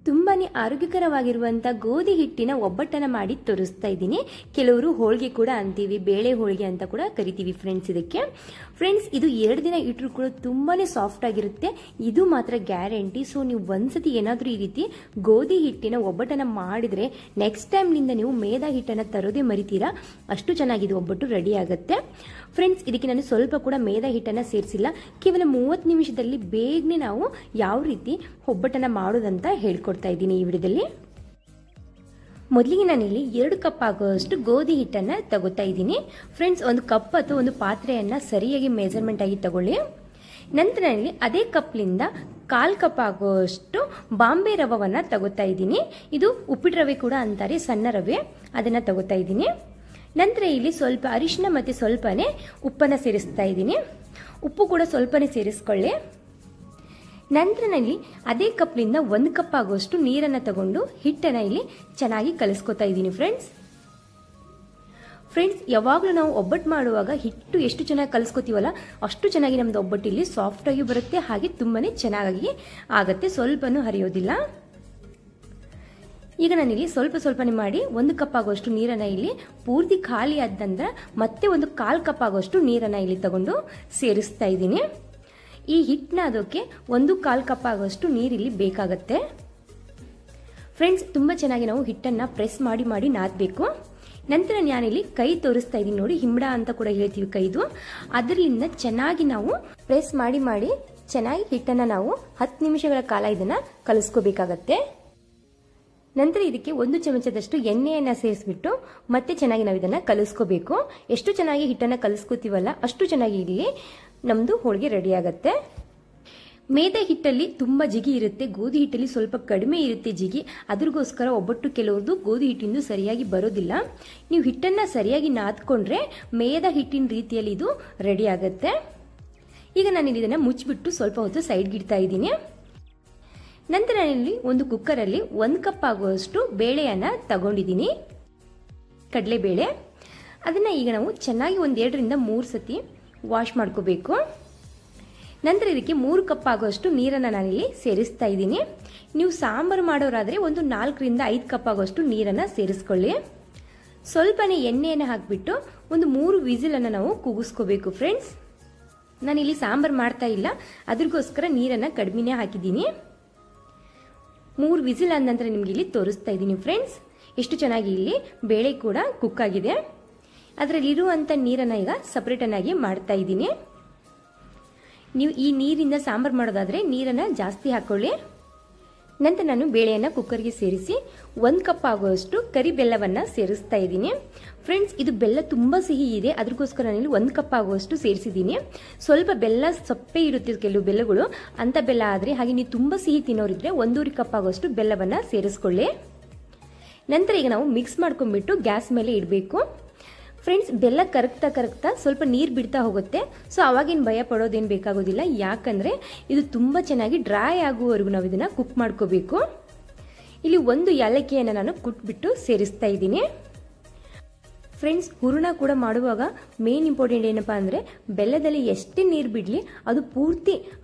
ತುಂಬಾನೇ ಆರೋಗ್ಯಕರವಾಗಿರುವಂತ ಗೋಧಿ ಹಿಟ್ಟಿನ ಒಬ್ಬಟ್ಟನ್ನ ಮಾಡಿ ತೋರಿಸ್ತಾ ಇದ್ದೀನಿ. ಕೆಲವರು ಹೋಳಿಗೆ ಕೂಡ ಅಂತೀವಿ, ಬೇಳೆ ಹೋಳಿಗೆ ಅಂತ ಕೂಡ ಕರಿತೀವಿ ಫ್ರೆಂಡ್ಸ್ ಇದಕ್ಕೆ. ಫ್ರೆಂಡ್ಸ್ ಇದು 2 ದಿನ ಇಟ್ಟರು ಕೂಡ ತುಂಬಾನೇ ಸಾಫ್ಟ್ ಆಗಿರುತ್ತೆ, ಇದು ಮಾತ್ರ ಗ್ಯಾರಂಟಿ. ಸೊ ನೀವು ಒಂದ್ಸತಿ ಏನಾದ್ರೂ ಈ ರೀತಿ ಗೋಧಿ ಹಿಟ್ಟಿನ ಒಬ್ಬಟ್ಟನ್ನ ಮಾಡಿದ್ರೆ ನೆಕ್ಸ್ಟ್ ಟೈಮ್ ನಿಂದ ನೀವು ಮೇದಾ ಹಿಟ್ಟನ್ನ ತರೋದೇ ಮರಿತೀರಾ, ಅಷ್ಟು ಚೆನ್ನಾಗಿದೆ ಒಬ್ಬಟ್ಟು ರೆಡಿ ಆಗುತ್ತೆ. ಫ್ರೆಂಡ್ಸ್ ಇದಕ್ಕೆ ನಾನು ಸ್ವಲ್ಪ ಕೂಡ ಮೇದಾ ಹಿಟ್ಟನ್ನ ಸೇರಿಸಿಲ್ಲ, ಕೇವಲ 30 ನಿಮಿಷದಲ್ಲಿ ಬೇಗನೆ ನಾವು ಯಾವ ರೀತಿ ಒಬ್ಬಟ್ಟನ್ನ ಮಾಡೋದಂತ ಹೇಳ್ಕೊಡ್ತಾ ಇದ್ದೀನಿ ಈ ವಿಡಿಯೋದಲ್ಲಿ. ಮೊದಲಿಗೆ ನಾನಿಲ್ಲಿ 2 ಕಪ್ ಆಗುವಷ್ಟು ಗೋಧಿ ಹಿಟ್ಟನ್ನ ತಗೋತಾ ಇದ್ದೀನಿ. ಫ್ರೆಂಡ್ಸ್ ಒಂದು ಕಪ್ ಅಥವಾ ಒಂದು ಪಾತ್ರೆಯನ್ನ ಸರಿಯಾಗಿ ಮೆಜರ್ಮೆಂಟ್ ಆಗಿ ತಗೊಳ್ಳಿ. ನಂತರ ನಾನಿಲ್ಲಿ ಅದೇ ಕಪ್ಲಿಂದ 1/4 ಕಪ್ ಆಗುವಷ್ಟು ಬಾಂಬೆ ರವವನ್ನ ತಗೋತಾ ಇದ್ದೀನಿ. ಇದು ಉಪ್ಪಿಟ್ಟು ರವೆ ಕೂಡ ಅಂತಾರೆ, ಸಣ್ಣ ರವೆ, ಅದನ್ನ ತಗೋತಾ ಇದ್ದೀನಿ. ನಂತರ ಇಲ್ಲಿ ಸ್ವಲ್ಪ ಅರಿಶಿನ ಮತ್ತೆ ಸ್ವಲ್ಪನೇ ಉಪ್ಪನ್ನ ಸೇರಿಸ್ತಾ ಇದ್ದೀನಿ. ಉಪ್ಪು ಕೂಡ ಸ್ವಲ್ಪನೇ ಸೇರಿಸ್ಕೊಳ್ಳಿ. ನಂತರ ಇಲ್ಲಿ ಅದೇ ಕಪ್ಲಿಂದ 1 ಕಪ್ ಆಗುವಷ್ಟು ನೀರನ್ನ ತಗೊಂಡು ಹಿಟ್ಟನ್ನ ಇಲ್ಲಿ ಚೆನ್ನಾಗಿ ಕಲಿಸ್ಕೊತಾ ಇದ್ದೀನಿ ಫ್ರೆಂಡ್ಸ್. ಯಾವಾಗಲೂ ನಾವು ಒಬ್ಬಟ್ಟು ಮಾಡುವಾಗ ಹಿಟ್ಟು ಎಷ್ಟು ಚೆನ್ನಾಗಿ ಕಲಿಸ್ಕೊತೀವಲ್ಲ ಅಷ್ಟು ಚೆನ್ನಾಗಿ ನಮ್ದು ಒಬ್ಬಟ್ಟು ಇಲ್ಲಿ ಸಾಫ್ಟ್ ಆಗಿ ಬರುತ್ತೆ, ಹಾಗೆ ತುಂಬಾನೇ ಚೆನ್ನಾಗಿ ಆಗುತ್ತೆ, ಸ್ವಲ್ಪನೂ ಹರಿಯೋದಿಲ್ಲ. ಈಗ ನಾನಿಲ್ಲಿ ಸ್ವಲ್ಪನೇ ಮಾಡಿ 1 ಕಪ್ ಆಗುವಷ್ಟು ನೀರನ್ನ ಇಲ್ಲಿ ಪೂರ್ತಿ ಖಾಲಿ ಆದ ನಂತರ ಮತ್ತೆ ಒಂದು 1/4 ಕಪ್ ಆಗುವಷ್ಟು ನೀರನ್ನ ಇಲ್ಲಿ ತಗೊಂಡು ಸೇರಿಸ್ತಾ ಇದ್ದೀನಿ. ಈ ಹಿಟ್ಟನ್ನ ಅದಕ್ಕೆ 1/4 ಕಪ್ ಆಗುವಷ್ಟು ನೀರಿಲ್ಲಿ ಬೇಕಾಗತ್ತೆ. ಫ್ರೆಂಡ್ಸ್ ತುಂಬಾ ಚೆನ್ನಾಗಿ ನಾವು ಹಿಟ್ಟನ್ನ ಪ್ರೆಸ್ ಮಾಡಿ ನಾದಬೇಕು. ನಂತರ ನಾನಿಲ್ಲಿ ಕೈ ತೋರಿಸ್ತಾ ಇದ್ದೀನಿ ನೋಡಿ, ಹಿಂಬಡ ಅಂತ ಕೂಡ ಹೇಳ್ತೀವಿ ಕೈದು, ಅದರಿಂದ ಚೆನ್ನಾಗಿ ನಾವು ಪ್ರೆಸ್ ಮಾಡಿ ಚೆನ್ನಾಗಿ ಹಿಟ್ಟನ್ನ ನಾವು 10 ನಿಮಿಷಗಳ ಕಾಲ ಇದನ್ನ ಕಲಿಸ್ಕೋಬೇಕಾಗತ್ತೆ. ನಂತರ ಇದಕ್ಕೆ 1 ಚಮಚದಷ್ಟು ಎಣ್ಣೆಯನ್ನ ಸೇರಿಸ್ಬಿಟ್ಟು ಮತ್ತೆ ಚೆನ್ನಾಗಿ ನಾವು ಇದನ್ನ ಕಲಿಸ್ಕೋಬೇಕು. ಎಷ್ಟು ಚೆನ್ನಾಗಿ ಹಿಟ್ಟನ್ನ ಕಲಿಸ್ಕೋತೀವಲ್ಲ ಅಷ್ಟು ಚೆನ್ನಾಗಿ ಇಲ್ಲಿ ನಮ್ದು ಹೋಳಿಗೆ ರೆಡಿ ಆಗತ್ತೆ. ಮೇದಾ ಹಿಟ್ಟಲ್ಲಿ ತುಂಬಾ ಜಿಗಿ ಇರುತ್ತೆ, ಗೋಧಿ ಹಿಟ್ಟಲ್ಲಿ ಸ್ವಲ್ಪ ಕಡಿಮೆ ಇರುತ್ತೆ ಜಿಗಿ, ಅದ್ರಗೋಸ್ಕರ ಒಬ್ಬಟ್ಟು ಕೆಲವ್ರದ್ದು ಗೋಧಿ ಹಿಟ್ಟಿಂದು ಸರಿಯಾಗಿ ಬರೋದಿಲ್ಲ. ನೀವು ಹಿಟ್ಟನ್ನ ಸರಿಯಾಗಿ ನಾದ್ಕೊಂಡ್ರೆ ಮೇದಾ ಹಿಟ್ಟಿನ ರೀತಿಯಲ್ಲಿ ಇದು ರೆಡಿ ಆಗತ್ತೆ. ಈಗ ನಾನು ಇದನ್ನ ಮುಚ್ಚಿಬಿಟ್ಟು ಸ್ವಲ್ಪ ಹೊತ್ತು ಸೈಡ್ಗೆ ಇಡ್ತಾ ಇದ್ದೀನಿ. ನಂತರ ನಾನಿಲ್ಲಿ ಒಂದು ಕುಕ್ಕರಲ್ಲಿ 1 ಕಪ್ ಆಗುವಷ್ಟು ಬೇಳೆಯನ್ನ ತಗೊಂಡಿದ್ದೀನಿ, ಕಡಲೆಬೇಳೆ. ಅದನ್ನ ಈಗ ನಾವು ಚೆನ್ನಾಗಿ 1-2 ರಿಂದ 3 ಸತಿ ವಾಶ್ ಮಾಡ್ಕೋಬೇಕು. ನಂತರ ಇದಕ್ಕೆ 3 ಕಪ್ ಆಗುವಷ್ಟು ನೀರನ್ನ ನಾನಿಲ್ಲಿ ಸೇರಿಸ್ತಾ ಇದ್ದೀನಿ. ನೀವು ಸಾಂಬಾರು ಮಾಡೋರಾದ್ರೆ ಒಂದು 4 ರಿಂದ 5 ಕಪ್ ಆಗುವಷ್ಟು ನೀರನ್ನ ಸೇರಿಸ್ಕೊಳ್ಳಿ. ಸ್ವಲ್ಪನೇ ಎಣ್ಣೆಯನ್ನು ಹಾಕಿಬಿಟ್ಟು ಒಂದು 3 ವಿಸಿಲ್ ಅನ್ನ ನಾವು ಕೂಗಿಸ್ಕೋಬೇಕು ಫ್ರೆಂಡ್ಸ್. ನಾನಿಲ್ಲಿ ಸಾಂಬಾರು ಮಾಡ್ತಾ ಇಲ್ಲ, ಅದ್ರಗೋಸ್ಕರ ನೀರನ್ನ ಕಡಿಮೆನೇ ಹಾಕಿದ್ದೀನಿ. 3 ವಿಸಿಲ್ ಆದ ನಂತರ ನಿಮ್ಗೆ ಇಲ್ಲಿ ತೋರಿಸ್ತಾ ಇದ್ದೀನಿ ಫ್ರೆಂಡ್ಸ್, ಎಷ್ಟು ಚೆನ್ನಾಗಿ ಇಲ್ಲಿ ಬೇಳೆ ಕೂಡ ಕುಕ್ ಆಗಿದೆ. ಅದರಲ್ಲಿರುವಂತ ನೀರನ್ನ ಈಗ ಸಪರೇಟ್ ಆಗಿ ಮಾಡ್ತಾ ಇದ್ದೀನಿ. ನೀವು ಈ ನೀರಿಂದ ಸಾಂಬಾರು ಮಾಡೋದಾದ್ರೆ ನೀರನ್ನ ಜಾಸ್ತಿ ಹಾಕೊಳ್ಳಿ. ನಂತರ ನಾನು ಬೇಳೆಯನ್ನ ಕುಕ್ಕರ್ಗೆ ಸೇರಿಸಿ 1 ಕಪ್ ಆಗುವಷ್ಟು ಕರಿ ಬೆಲ್ಲವನ್ನ ಸೇರಿಸ್ತಾ ಇದ್ದೀನಿ. ಫ್ರೆಂಡ್ಸ್ ಇದು ಬೆಲ್ಲ ತುಂಬಾ ಸಿಹಿ ಇದೆ, ಅದಕ್ಕೋಸ್ಕರ ನಾನು 1 ಕಪ್ ಆಗುವಷ್ಟು ಸೇರಿಸಿದ್ದೀನಿ. ಸ್ವಲ್ಪ ಬೆಲ್ಲ ಸಪ್ಪೆ ಇರುತ್ತೆ ಕೆಲವು ಬೆಲ್ಲಗಳು, ಅಂತ ಬೆಲ್ಲ ಆದ್ರೆ, ಹಾಗೆ ನೀವು ತುಂಬಾ ಸಿಹಿ ತಿನ್ನೋರಿದ್ರೆ 1.5 ಕಪ್ ಆಗುವಷ್ಟು ಬೆಲ್ಲವನ್ನ ಸೇರಿಸ್ಕೊಳ್ಳಿ. ನಂತರ ಈಗ ನಾವು ಮಿಕ್ಸ್ ಮಾಡ್ಕೊಂಡ್ಬಿಟ್ಟು ಗ್ಯಾಸ್ ಮೇಲೆ ಇಡಬೇಕು. ಫ್ರೆಂಡ್ಸ್ ಬೆಲ್ಲ ಕರಗ್ತಾ ಸ್ವಲ್ಪ ನೀರು ಬಿಡ್ತಾ ಹೋಗುತ್ತೆ, ಸೊ ಅವಾಗೇನು ಭಯ ಪಡೋದೇನು ಬೇಕಾಗೋದಿಲ್ಲ, ಯಾಕಂದ್ರೆ ಇದು ತುಂಬಾ ಚೆನ್ನಾಗಿ ಡ್ರೈ ಆಗುವವರೆಗೂ ನಾವು ಇದನ್ನ ಕುಕ್ ಮಾಡ್ಕೋಬೇಕು. ಇಲ್ಲಿ 1 ಏಲಕ್ಕಿಯನ್ನು ನಾನು ಕುಟ್ಬಿಟ್ಟು ಸೇರಿಸ್ತಾ ಇದ್ದೀನಿ. ಫ್ರೆಂಡ್ಸ್ ಹೂರಣ ಕೂಡ ಮಾಡುವಾಗ ಮೇನ್ ಇಂಪಾರ್ಟೆಂಟ್ ಏನಪ್ಪಾ ಅಂದ್ರೆ ಬೆಲ್ಲದಲ್ಲಿ ಎಷ್ಟೇ ನೀರು ಬಿಡ್ಲಿ ಅದು ಪೂರ್ತಿ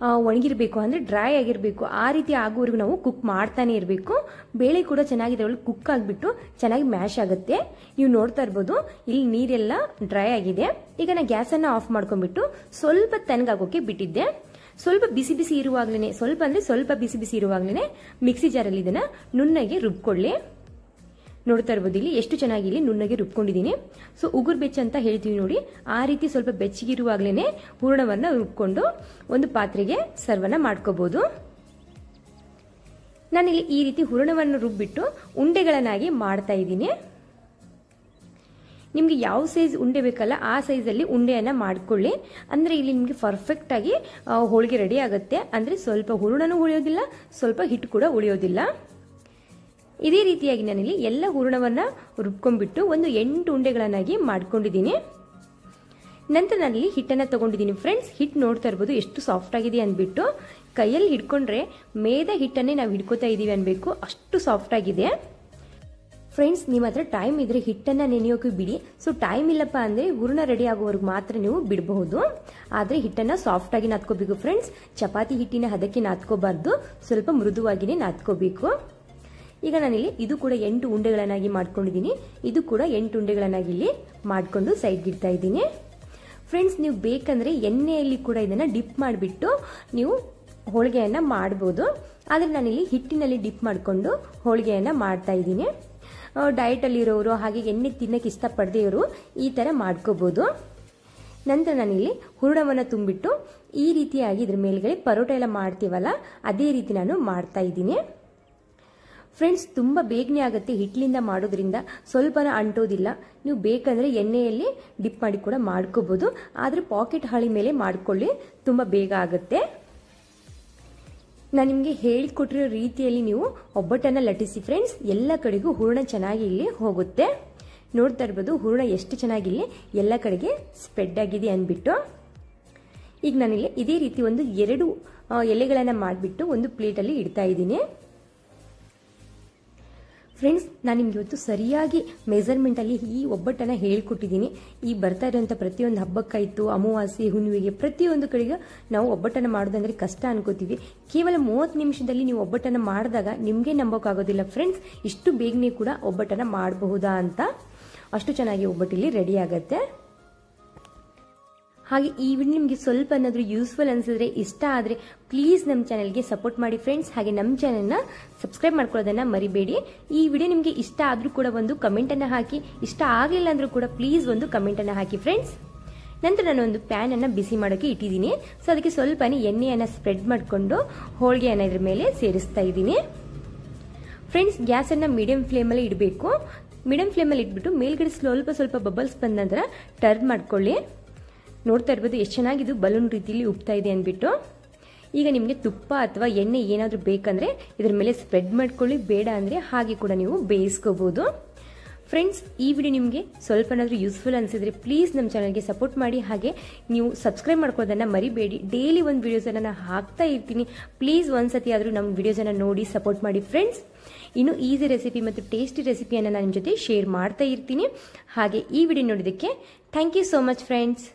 ಒಣಗಿರ್ಬೇಕು, ಅಂದ್ರೆ ಡ್ರೈ ಆಗಿರ್ಬೇಕು. ಆ ರೀತಿ ಆಗುವವರೆಗೂ ನಾವು ಕುಕ್ ಮಾಡ್ತಾನೆ ಇರಬೇಕು. ಬೇಳೆ ಕೂಡ ಚೆನ್ನಾಗಿ ಇದರಲ್ಲಿ ಕುಕ್ ಆಗಿಬಿಟ್ಟು ಚೆನ್ನಾಗಿ ಮ್ಯಾಶ್ ಆಗುತ್ತೆ. ನೀವು ನೋಡ್ತಾ ಇರ್ಬೋದು ಇಲ್ಲಿ ನೀರೆಲ್ಲ ಡ್ರೈ ಆಗಿದೆ. ಈಗ ನಾನು ಗ್ಯಾಸ್ ಅನ್ನ ಆಫ್ ಮಾಡ್ಕೊಂಡ್ಬಿಟ್ಟು ಸ್ವಲ್ಪ ತಣ್ಣಗಾಗೋಕೆ ಬಿಟ್ಟಿದ್ದೆ. ಸ್ವಲ್ಪ ಬಿಸಿ ಇರುವಾಗ್ಲೇನೆ, ಸ್ವಲ್ಪ ಬಿಸಿ ಇರುವಾಗ್ಲೇನೆ ಮಿಕ್ಸಿ ಜಾರಲ್ಲಿ ಇದನ್ನ ನುಣ್ಣಗೆ ರುಬ್ಕೊಳ್ಳಿ. ನೋಡ್ತಾ ಇರ್ಬೋದು ಇಲ್ಲಿ ಎಷ್ಟು ಚೆನ್ನಾಗಿ ಇಲ್ಲಿ ನುಣ್ಣಗೆ ರುಬ್ಕೊಂಡಿದ್ದೀನಿ. ಸೊ ಉಗುರು ಬೆಚ್ಚ ಅಂತ ಹೇಳ್ತೀವಿ ನೋಡಿ, ಆ ರೀತಿ ಸ್ವಲ್ಪ ಬೆಚ್ಚಗಿರುವಾಗ್ಲೇನೆ ಹೂರಣವನ್ನ ರುಬ್ಕೊಂಡು ಒಂದು ಪಾತ್ರೆಗೆ ಸರ್ವನ್ನ ಮಾಡ್ಕೋಬಹುದು. ನಾನಿಲ್ಲಿ ಈ ರೀತಿ ಹೂರಣವನ್ನು ರುಬ್ಬಿಟ್ಟು ಉಂಡೆಗಳನ್ನಾಗಿ ಮಾಡ್ತಾ ಇದ್ದೀನಿ. ನಿಮ್ಗೆ ಯಾವ ಸೈಜ್ ಉಂಡೆ ಬೇಕಲ್ಲ ಆ ಸೈಜಲ್ಲಿ ಉಂಡೆಯನ್ನ ಮಾಡ್ಕೊಳ್ಳಿ, ಅಂದ್ರೆ ಇಲ್ಲಿ ನಿಮ್ಗೆ ಪರ್ಫೆಕ್ಟ್ ಆಗಿ ಹೋಳಿಗೆ ರೆಡಿ ಆಗುತ್ತೆ. ಅಂದ್ರೆ ಸ್ವಲ್ಪ ಹೂರಣನೂ ಉಳಿಯೋದಿಲ್ಲ, ಸ್ವಲ್ಪ ಹಿಟ್ಟು ಕೂಡ ಉಳಿಯೋದಿಲ್ಲ. ಇದೇ ರೀತಿಯಾಗಿ ನಾನಿಲ್ಲಿ ಎಲ್ಲ ಹೂರಣವನ್ನ ರುಬ್ಕೊಂಡ್ಬಿಟ್ಟು ಒಂದು 8 ಉಂಡೆಗಳನ್ನಾಗಿ ಮಾಡ್ಕೊಂಡಿದ್ದೀನಿ. ನಂತರ ನಾನಿಲ್ಲಿ ಹಿಟ್ಟನ್ನ ತಗೊಂಡಿದ್ದೀನಿ ಫ್ರೆಂಡ್ಸ್. ಹಿಟ್ಟು ನೋಡ್ತಾ ಇರ್ಬೋದು ಎಷ್ಟು ಸಾಫ್ಟ್ ಆಗಿದೆ ಅಂದ್ಬಿಟ್ಟು, ಕೈಯಲ್ಲಿ ಹಿಡ್ಕೊಂಡ್ರೆ ಮೇದಾ ಹಿಟ್ಟನ್ನೇ ನಾವು ಹಿಡ್ಕೋತಾ ಇದೀವಿ ಅನ್ಬೇಕು, ಅಷ್ಟು ಸಾಫ್ಟ್ ಆಗಿದೆ. ಫ್ರೆಂಡ್ಸ್ ನಿಮ್ಮ ಹತ್ರ ಟೈಮ್ ಇದ್ರೆ ಹಿಟ್ಟನ್ನ ನೆನೆಯೋಕೆ ಬಿಡಿ. ಸೊ ಟೈಮ್ ಇಲ್ಲಪ್ಪ ಅಂದ್ರೆ ಹೂರಣ ರೆಡಿ ಆಗೋವರೆಗೂ ಮಾತ್ರ ನೀವು ಬಿಡಬಹುದು. ಆದ್ರೆ ಹಿಟ್ಟನ್ನ ಸಾಫ್ಟ್ ಆಗಿ ನಾದ್ಕೋಬೇಕು ಫ್ರೆಂಡ್ಸ್. ಚಪಾತಿ ಹಿಟ್ಟಿನ ಹದಕ್ಕೆ ನಾದ್ಕೋಬಾರ್ದು, ಸ್ವಲ್ಪ ಮೃದುವಾಗಿನೇ ನಾದ್ಕೋಬೇಕು. ಈಗ ನಾನಿಲ್ಲಿ ಇದು ಕೂಡ 8 ಉಂಡೆಗಳನ್ನಾಗಿ ಮಾಡ್ಕೊಂಡಿದ್ದೀನಿ. ಇದು ಕೂಡ 8 ಉಂಡೆಗಳನ್ನಾಗಿ ಇಲ್ಲಿ ಮಾಡಿಕೊಂಡು ಸೈಡ್ಗೆ ಇಡ್ತಾ ಇದ್ದೀನಿ. ಫ್ರೆಂಡ್ಸ್, ನೀವು ಬೇಕಂದ್ರೆ ಎಣ್ಣೆಯಲ್ಲಿ ಕೂಡ ಇದನ್ನು ಡಿಪ್ ಮಾಡಿಬಿಟ್ಟು ನೀವು ಹೋಳಿಗೆಯನ್ನು ಮಾಡ್ಬೋದು. ಆದರೆ ನಾನಿಲ್ಲಿ ಹಿಟ್ಟಿನಲ್ಲಿ ಡಿಪ್ ಮಾಡಿಕೊಂಡು ಹೋಳಿಗೆಯನ್ನು ಮಾಡ್ತಾ ಇದ್ದೀನಿ. ಡಯಟಲ್ಲಿರೋರು ಹಾಗೆ ಎಣ್ಣೆ ತಿನ್ನಕ್ಕೆ ಇಷ್ಟಪಡದೇ ಇರೋರು ಈ ಥರ ಮಾಡ್ಕೋಬೋದು. ನಂತರ ನಾನಿಲ್ಲಿ ಹೂರಣವನ್ನು ತುಂಬಿಟ್ಟು ಈ ರೀತಿಯಾಗಿ ಇದ್ರ ಮೇಲ್ಗಡೆ ಪರೋಟ ಎಲ್ಲ ಮಾಡ್ತೀವಲ್ಲ ಅದೇ ರೀತಿ ನಾನು ಮಾಡ್ತಾ ಇದ್ದೀನಿ. ಫ್ರೆಂಡ್ಸ್, ತುಂಬ ಬೇಗನೆ ಆಗುತ್ತೆ. ಹಿಟ್ಟಿನಿಂದ ಮಾಡೋದ್ರಿಂದ ಸ್ವಲ್ಪನ ಅಂಟೋದಿಲ್ಲ. ನೀವು ಬೇಕಂದರೆ ಎಣ್ಣೆಯಲ್ಲಿ ಡಿಪ್ ಮಾಡಿ ಕೂಡ ಮಾಡ್ಕೋಬೋದು. ಆದರೆ ಪಾಕೆಟ್ ಹಾಳಿ ಮೇಲೆ ಮಾಡ್ಕೊಳ್ಳಿ, ತುಂಬ ಬೇಗ ಆಗುತ್ತೆ. ನಾನು ನಿಮಗೆ ಹೇಳಿಕೊಟ್ಟಿರೋ ರೀತಿಯಲ್ಲಿ ನೀವು ಒಬ್ಬಟ್ಟನ್ನು ಲಟ್ಟಿಸಿ ಫ್ರೆಂಡ್ಸ್. ಎಲ್ಲ ಕಡೆಗೂ ಹೂರಣ ಚೆನ್ನಾಗಿ ಇಲ್ಲಿ ಹೋಗುತ್ತೆ. ನೋಡ್ತಾ ಇರ್ಬೋದು ಹೂರಣ ಎಷ್ಟು ಚೆನ್ನಾಗಿ ಇಲ್ಲಿ ಎಲ್ಲ ಕಡೆಗೆ ಸ್ಪ್ರೆಡ್ ಆಗಿದೆ ಅಂದ್ಬಿಟ್ಟು. ಈಗ ನಾನಿಲ್ಲಿ ಇದೇ ರೀತಿ ಒಂದು 2 ಎಲೆಗಳನ್ನು ಮಾಡಿಬಿಟ್ಟು ಒಂದು ಪ್ಲೇಟಲ್ಲಿ ಇಡ್ತಾ ಇದ್ದೀನಿ. ಫ್ರೆಂಡ್ಸ್, ನಾನು ನಿಮ್ಗೆ ಇವತ್ತು ಸರಿಯಾಗಿ ಮೆಜರ್ಮೆಂಟಲ್ಲಿ ಈ ಒಬ್ಬಟ್ಟನ್ನು ಹೇಳ್ಕೊಟ್ಟಿದ್ದೀನಿ. ಈ ಬರ್ತಾ ಇರೋಂಥ ಪ್ರತಿಯೊಂದು ಹಬ್ಬಕ್ಕಾಯಿತು, ಅಮಾವಾಸ್ಯೆ, ಹುಣ್ಣಿಮೆಗೆ ಪ್ರತಿಯೊಂದು ಕಡೆಗೆ ನಾವು ಒಬ್ಬಟ್ಟನ್ನು ಮಾಡೋದಂದ್ರೆ ಕಷ್ಟ ಅನ್ಕೋತೀವಿ. ಕೇವಲ 30 ನಿಮಿಷದಲ್ಲಿ ನೀವು ಒಬ್ಬಟ್ಟನ್ನು ಮಾಡಿದಾಗ ನಿಮಗೆ ನಂಬೋಕ್ಕಾಗೋದಿಲ್ಲ ಫ್ರೆಂಡ್ಸ್, ಇಷ್ಟು ಬೇಗನೆ ಕೂಡ ಒಬ್ಬಟ್ಟನ್ನು ಮಾಡಬಹುದಾ ಅಂತ. ಅಷ್ಟು ಚೆನ್ನಾಗಿ ಒಬ್ಬಟ್ಟಿಲ್ಲಿ ರೆಡಿ ಆಗುತ್ತೆ. ಹಾಗೆ ಈ ವಿಡಿಯೋ ನಿಮಗೆ ಸ್ವಲ್ಪ ಏನಾದರೂ ಯೂಸ್ಫುಲ್ ಅನಿಸಿದ್ರೆ, ಇಷ್ಟ ಆದರೆ ಪ್ಲೀಸ್ ನಮ್ಮ ಚಾನಲ್ಗೆ ಸಪೋರ್ಟ್ ಮಾಡಿ ಫ್ರೆಂಡ್ಸ್. ಹಾಗೆ ನಮ್ಮ ಚಾನಲ್ನ ಸಬ್ಸ್ಕ್ರೈಬ್ ಮಾಡ್ಕೊಳ್ಳೋದನ್ನು ಮರಿಬೇಡಿ. ಈ ವಿಡಿಯೋ ನಿಮಗೆ ಇಷ್ಟ ಆದರೂ ಕೂಡ ಒಂದು ಕಮೆಂಟನ್ನು ಹಾಕಿ, ಇಷ್ಟ ಆಗಲಿಲ್ಲ ಅಂದರೂ ಕೂಡ ಪ್ಲೀಸ್ ಒಂದು ಕಮೆಂಟನ್ನು ಹಾಕಿ ಫ್ರೆಂಡ್ಸ್. ನಂತರ ನಾನು ಒಂದು ಪ್ಯಾನನ್ನು ಬಿಸಿ ಮಾಡೋಕ್ಕೆ ಇಟ್ಟಿದ್ದೀನಿ. ಸೊ ಅದಕ್ಕೆ ಸ್ವಲ್ಪನೇ ಎಣ್ಣೆಯನ್ನು ಸ್ಪ್ರೆಡ್ ಮಾಡಿಕೊಂಡು ಹೋಳಿಗೆಯನ್ನು ಇದ್ರ ಮೇಲೆ ಸೇರಿಸ್ತಾ ಇದ್ದೀನಿ. ಫ್ರೆಂಡ್ಸ್, ಗ್ಯಾಸನ್ನು ಮೀಡಿಯಂ ಫ್ಲೇಮಲ್ಲಿ ಇಡಬೇಕು. ಮೀಡಿಯಂ ಫ್ಲೇಮಲ್ಲಿ ಇಟ್ಬಿಟ್ಟು ಮೇಲ್ಗಡೆ ಸ್ವಲ್ಪ ಬಬಲ್ಸ್ ಬಂದ ನಂತರ ಟರ್ನ್ ಮಾಡ್ಕೊಳ್ಳಿ. ನೋಡ್ತಾ ಇರ್ಬೋದು ಎಷ್ಟು ಚೆನ್ನಾಗಿದು ಬಲೂನ್ ರೀತಿಯಲ್ಲಿ ಉಬ್ತಾ ಇದೆ ಅಂದ್ಬಿಟ್ಟು. ಈಗ ನಿಮಗೆ ತುಪ್ಪ ಅಥವಾ ಎಣ್ಣೆ ಏನಾದರೂ ಬೇಕಂದರೆ ಇದ್ರ ಮೇಲೆ ಸ್ಪ್ರೆಡ್ ಮಾಡ್ಕೊಳ್ಳಿ, ಬೇಡ ಅಂದರೆ ಹಾಗೆ ಕೂಡ ನೀವು ಬೇಯಿಸ್ಕೋಬೋದು. ಫ್ರೆಂಡ್ಸ್, ಈ ವಿಡಿಯೋ ನಿಮಗೆ ಸ್ವಲ್ಪನಾದರೂ ಯೂಸ್ಫುಲ್ ಅನಿಸಿದ್ರೆ ಪ್ಲೀಸ್ ನಮ್ಮ ಚಾನಲ್ಗೆ ಸಪೋರ್ಟ್ ಮಾಡಿ. ಹಾಗೆ ನೀವು ಸಬ್ಸ್ಕ್ರೈಬ್ ಮಾಡ್ಕೊಳ್ಳೋದನ್ನು ಮರಿಬೇಡಿ. ಡೈಲಿ ಒಂದು ವಿಡಿಯೋಸನ್ನು ನಾನು ಹಾಕ್ತಾ ಇರ್ತೀನಿ. ಪ್ಲೀಸ್ ಒಂದ್ಸತಿ ಆದರೂ ನಮ್ಮ ವಿಡಿಯೋಸನ್ನು ನೋಡಿ ಸಪೋರ್ಟ್ ಮಾಡಿ ಫ್ರೆಂಡ್ಸ್. ಇನ್ನು ಈಸಿ ರೆಸಿಪಿ ಮತ್ತು ಟೇಸ್ಟಿ ರೆಸಿಪಿಯನ್ನು ನಾನು ನಿಮ್ಮ ಜೊತೆ ಶೇರ್ ಮಾಡ್ತಾ ಇರ್ತೀನಿ. ಹಾಗೆ ಈ ವಿಡಿಯೋ ನೋಡಿದ್ದಕ್ಕೆ thank you so much friends.